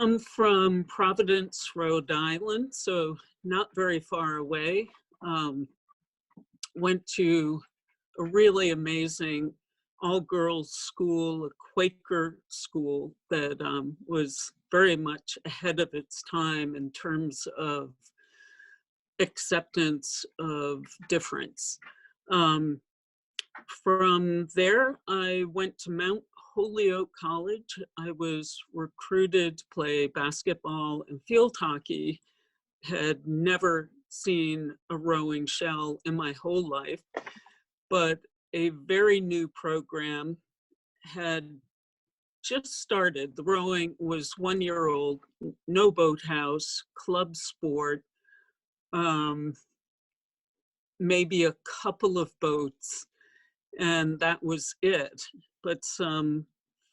come from Providence, Rhode Island, so not very far away. Um, Went to a really amazing all-girls school, a Quaker school that was very much ahead of its time in terms of acceptance of difference. Um, from there, I went to Mount Holyoke College. I was recruited to play basketball and field hockey, had never seen a rowing shell in my whole life, but a very new program had just started. The rowing was 1 year old, no boathouse, club sport, um, maybe a couple of boats, and that was it. But some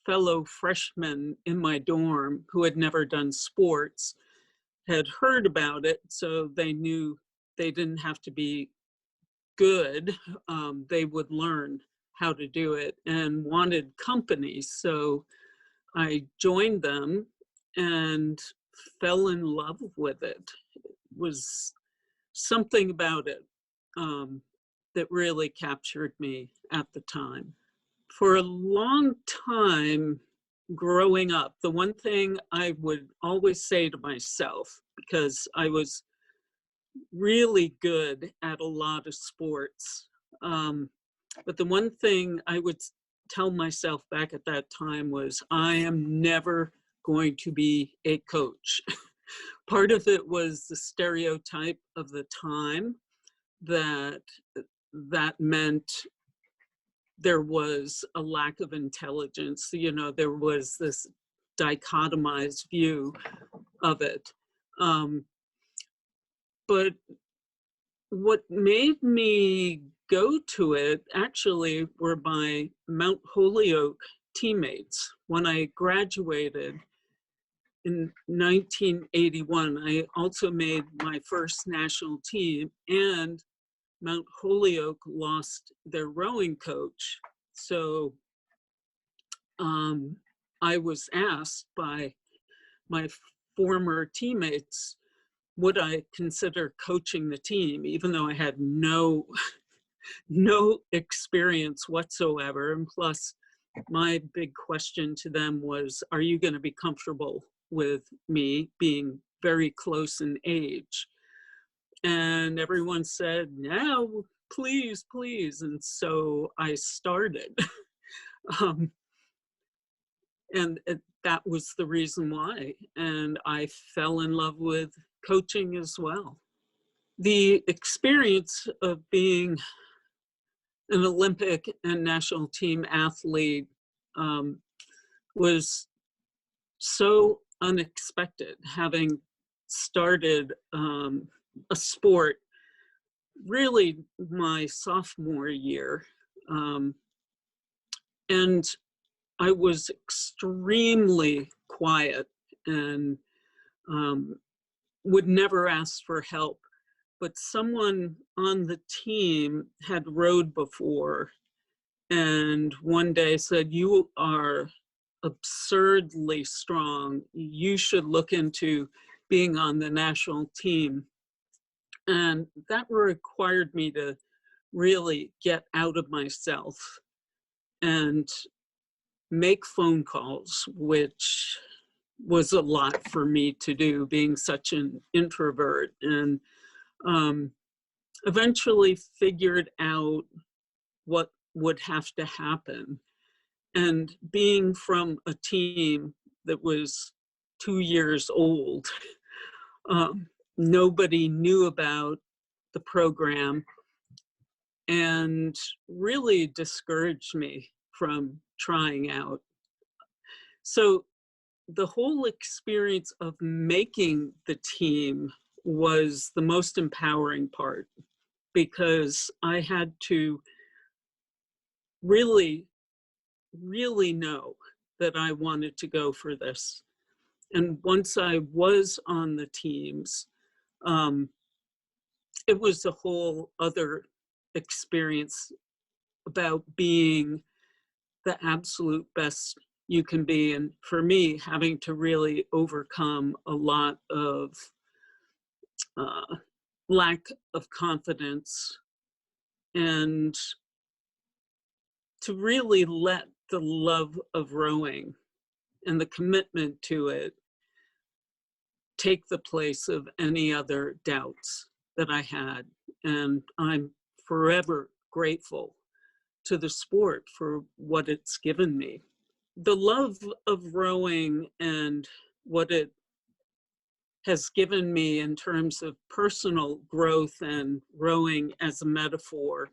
fellow freshmen in my dorm who had never done sports had heard about it, so they knew they didn't have to be good. They would learn how to do it and wanted company. So I joined them and fell in love with it. It was something about it that really captured me at the time. For a long time growing up, the one thing I would always say to myself, because I was really good at a lot of sports, but the one thing I would tell myself back at that time was, I am never going to be a coach. Part of it was the stereotype of the time that meant there was a lack of intelligence. You know, there was this dichotomized view of it. But what made me go to it actually were my Mount Holyoke teammates. When I graduated in 1981, I also made my first national team, and Mount Holyoke lost their rowing coach. So I was asked by my former teammates, would I consider coaching the team, even though I had no experience whatsoever. And plus, my big question to them was, are you going to be comfortable with me being very close in age? And everyone said, no, please, please. And so I started. And that was the reason why. And I fell in love with coaching as well. The experience of being an Olympic and national team athlete was so unexpected, having started a sport really my sophomore year. And I was extremely quiet and would never ask for help. But someone on the team had rowed before and one day said, you are absurdly strong. You should look into being on the national team. And that required me to really get out of myself and make phone calls, which was a lot for me to do, being such an introvert. And eventually figured out what would have to happen. And being from a team that was 2 years old, nobody knew about the program and really discouraged me from trying out. So the whole experience of making the team was the most empowering part, because I had to really know that I wanted to go for this. And once I was on the teams, it was a whole other experience about being the absolute best you can be. And for me, having to really overcome a lot of lack of confidence, and to really let the love of rowing and the commitment to it take the place of any other doubts that I had. And I'm forever grateful to the sport for what it's given me. The love of rowing and what it has given me in terms of personal growth and rowing as a metaphor.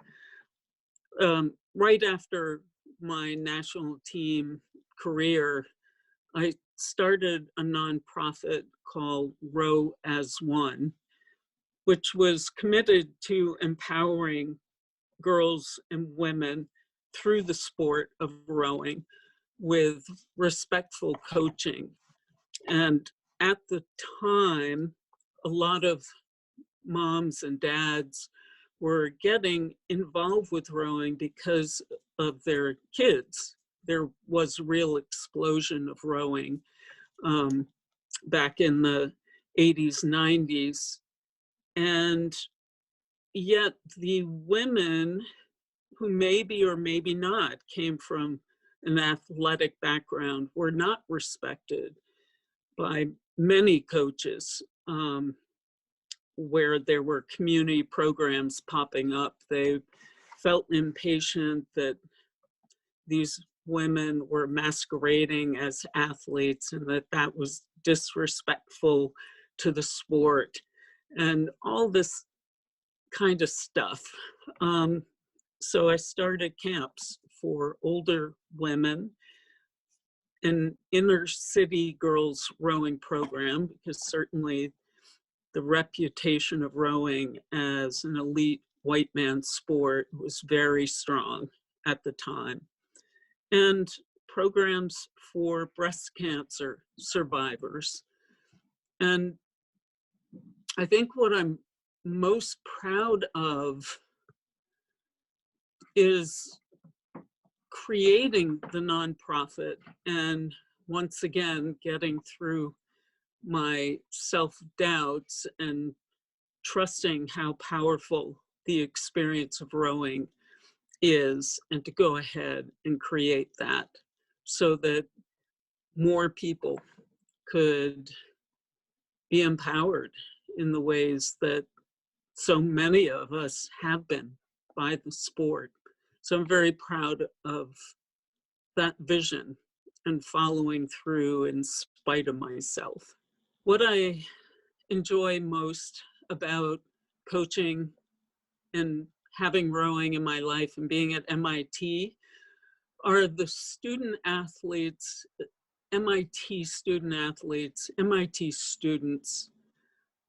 Right after my national team career, I started a nonprofit called Row as One, which was committed to empowering girls and women through the sport of rowing with respectful coaching. And at the time, a lot of moms and dads were getting involved with rowing because of their kids. There was a real explosion of rowing back in the 80s, 90s. And yet the women who maybe or maybe not came from an athletic background were not respected by many coaches. Where there were community programs popping up, they felt impatient that these women were masquerading as athletes and that that was disrespectful to the sport and all this kind of stuff. So I started camps for older women, an inner city girls rowing program, because certainly the reputation of rowing as an elite white man's sport was very strong at the time. And programs for breast cancer survivors. And I think what I'm most proud of is creating the nonprofit and once again getting through my self-doubts and trusting how powerful the experience of rowing is, and to go ahead and create that so that more people could be empowered in the ways that so many of us have been by the sport. So I'm very proud of that vision and following through in spite of myself. What I enjoy most about coaching and having rowing in my life and being at MIT are the student athletes, MIT student athletes. MIT students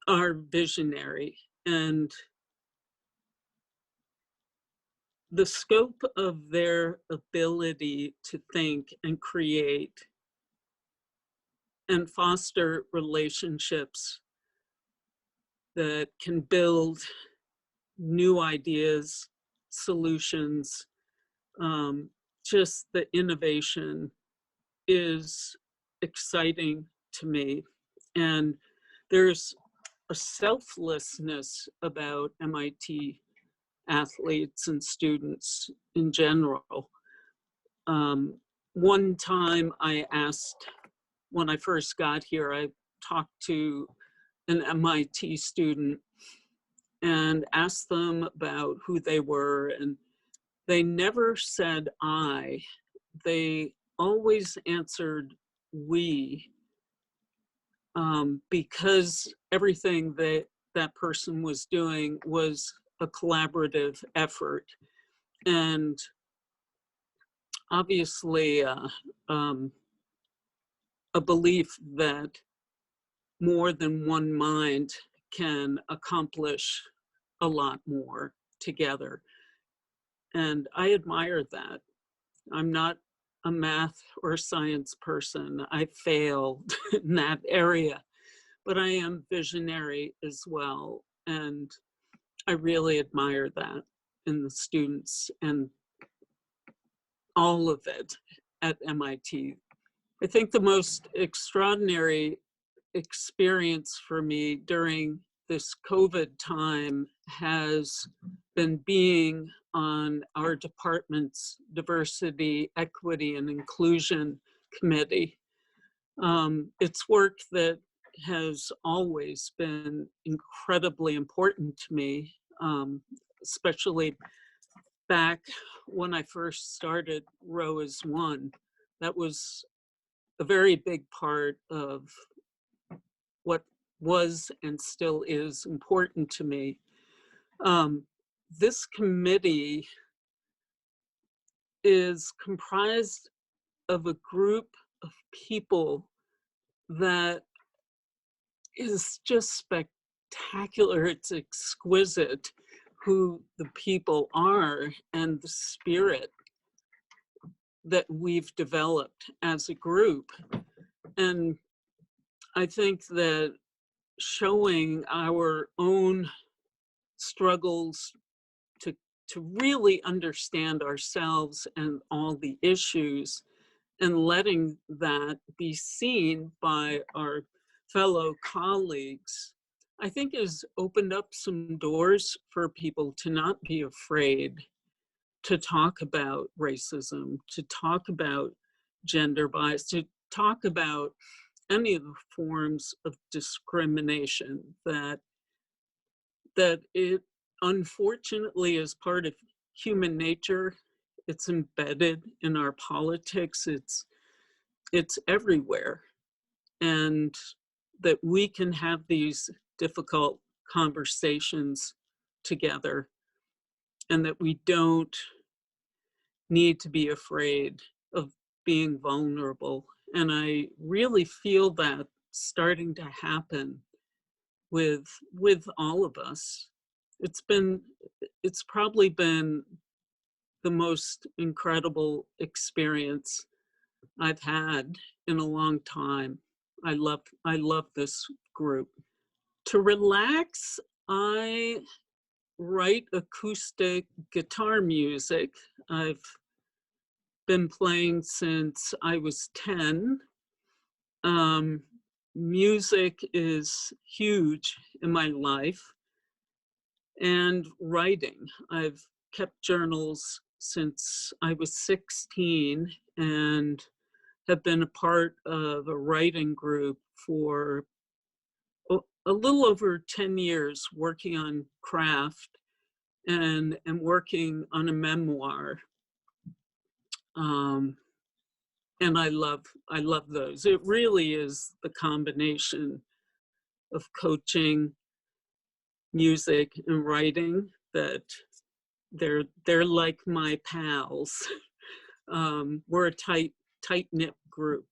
are visionary, and the scope of their ability to think and create and foster relationships that can build new ideas, solutions, just the innovation is exciting to me. And there's a selflessness about MIT athletes and students in general. One time I asked, when I first got here, I talked to an MIT student and asked them about who they were, and they never said I. They always answered we, because everything that person was doing was a collaborative effort. And obviously a belief that more than one mind can accomplish a lot more together. And I admire that. I'm not a math or science person. I failed in that area, but I am visionary as well. And I really admire that in the students and all of it at MIT. I think the most extraordinary experience for me during this COVID time has been being on our department's diversity, equity, and inclusion committee. It's work that has always been incredibly important to me, especially back when I first started Row as One. That was a very big part of what was and still is important to me. This committee is comprised of a group of people that is just spectacular. It's exquisite who the people are and the spirit that we've developed as a group. And I think that showing our own struggles to really understand ourselves and all the issues and letting that be seen by our fellow colleagues, I think has opened up some doors for people to not be afraid to talk about racism, to talk about gender bias, to talk about any of the forms of discrimination that it unfortunately is part of human nature. It's embedded in our politics. It's everywhere. And that we can have these difficult conversations together, and that we don't need to be afraid of being vulnerable. And I really feel that starting to happen with all of us. It's probably been the most incredible experience I've had in a long time. I love this group. To relax, I write acoustic guitar music. I've been playing since I was 10. Music is huge in my life, and writing. I've kept journals since I was 16 and have been a part of a writing group for a little over 10 years, working on craft and working on a memoir. And I love those. It really is the combination of coaching, music, and writing that they're like my pals. We're a tight-knit group.